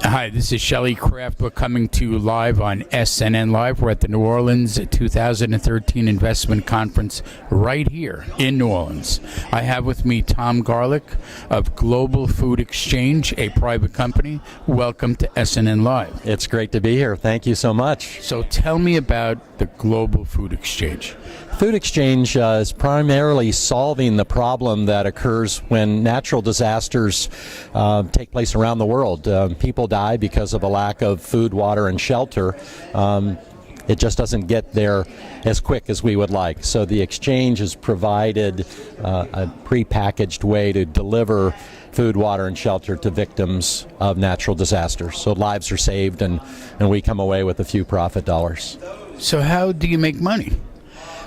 Hi, this is Shelley Kraft. We're coming to you live on SNNLive. We're at the New Orleans 2013 Investment Conference right here in New Orleans. I have with me Tom Garlock of Global Food Exchange, a private company. Welcome to SNNLive. It's great to be here. Thank you so much. So tell me about the Global Food Exchange. Food Exchange is primarily solving the problem that occurs when natural disasters take place around the world. People die because of a lack of food, water, and shelter. It just doesn't get there as quick as we would like. So the exchange has provided a prepackaged way to deliver food, water, and shelter to victims of natural disasters. So lives are saved and we come away with a few profit dollars. So how do you make money?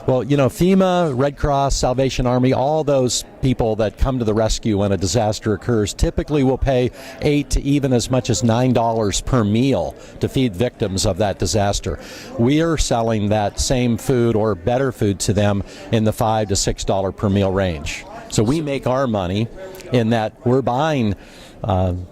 Well, you know, FEMA, Red Cross, Salvation Army, all those people that come to the rescue when a disaster occurs typically will pay $8 to even as much as $9 per meal to feed victims of that disaster. We are selling that same food or better food to them in the $5 to $6 per meal range. So we make our money in that we're buying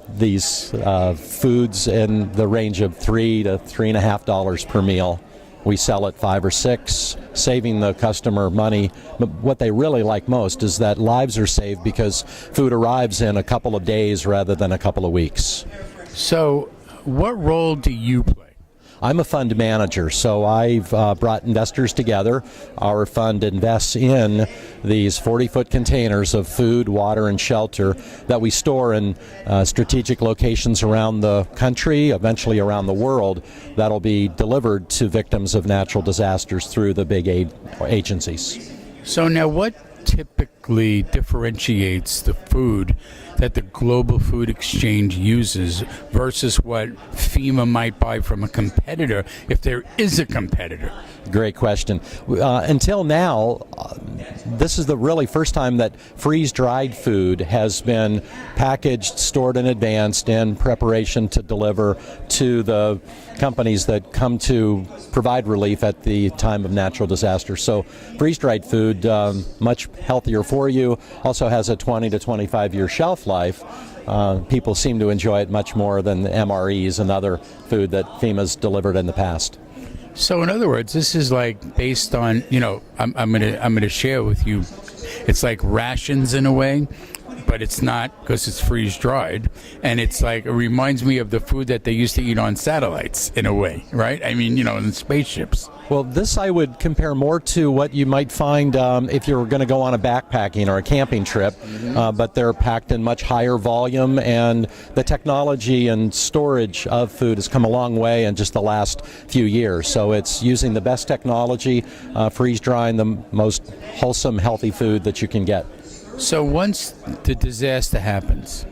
these foods in the range of $3 to $3.50 per meal. We sell at $5 or $6, saving the customer money. But what they really like most is that lives are saved because food arrives in a couple of days rather than a couple of weeks. So what role do you play? I'm a fund manager, so I've brought investors together. Our fund invests in these 40-foot containers of food, water, and shelter that we store in strategic locations around the country, eventually around the world, that'll be delivered to victims of natural disasters through the big aid agencies. So now what typically differentiates the food that the Global Food Exchange uses versus what FEMA might buy from a competitor, if there is a competitor? Great question. Until now, this is the really first time that freeze-dried food has been packaged, stored in advance in preparation to deliver to the companies that come to provide relief at the time of natural disaster. So freeze-dried food, much healthier for you, also has a 20 to 25-year shelf life. People seem to enjoy it much more than the MREs and other food that FEMA's delivered in the past. So in other words, this is like based on, you know, I'm gonna share with you, it's like rations in a way, but it's not because it's freeze-dried, and it's like, it reminds me of the food that they used to eat on satellites in a way, right? I mean, you know, in spaceships. Well, this I would compare more to what you might find if you were going to go on a backpacking or a camping trip, but they're packed in much higher volume, and the technology and storage of food has come a long way in just the last few years. So it's using the best technology, freeze-drying the most wholesome, healthy food that you can get. So once the disaster happens,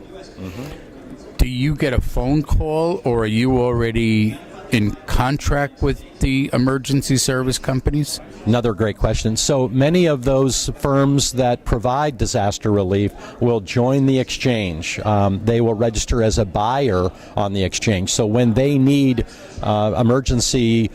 do you get a phone call, or are you already in contract with the emergency service companies? Another great question. So many of those firms that provide disaster relief will join the exchange. They will register as a buyer on the exchange. So when they need emergency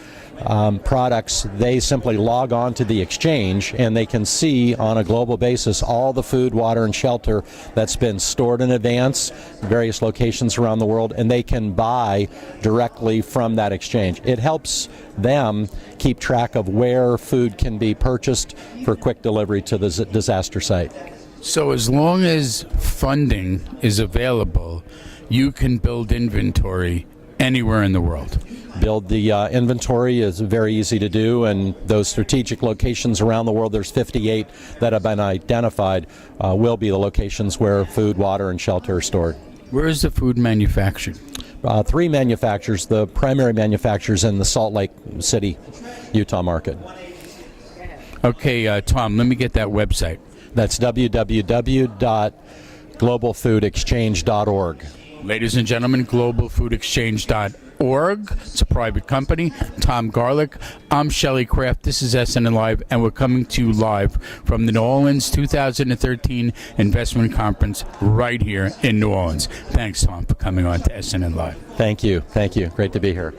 products, they simply log on to the exchange and they can see on a global basis all the food, water, and shelter that's been stored in advance, various locations around the world, and they can buy directly from that exchange. It helps them keep track of where food can be purchased for quick delivery to the disaster site. So as long as funding is available, you can build inventory anywhere in the world. Build the inventory is very easy to do, and those strategic locations around the world, there's 58 that have been identified, will be the locations where food, water, and shelter are stored. Where is the food manufactured? 3 manufacturers, the primary manufacturers in the Salt Lake City, Utah market. Okay, Tom, let me get that website. That's www.globalfoodexchange.org. Ladies and gentlemen, globalfoodexchange.org. It's a private company. Tom Garlock. I'm Shelley Kraft. This is SNNLive, and we're coming to you live from the New Orleans 2013 Investment Conference right here in New Orleans. Thanks, Tom, for coming on to SNNLive. Thank you. Thank you. Great to be here.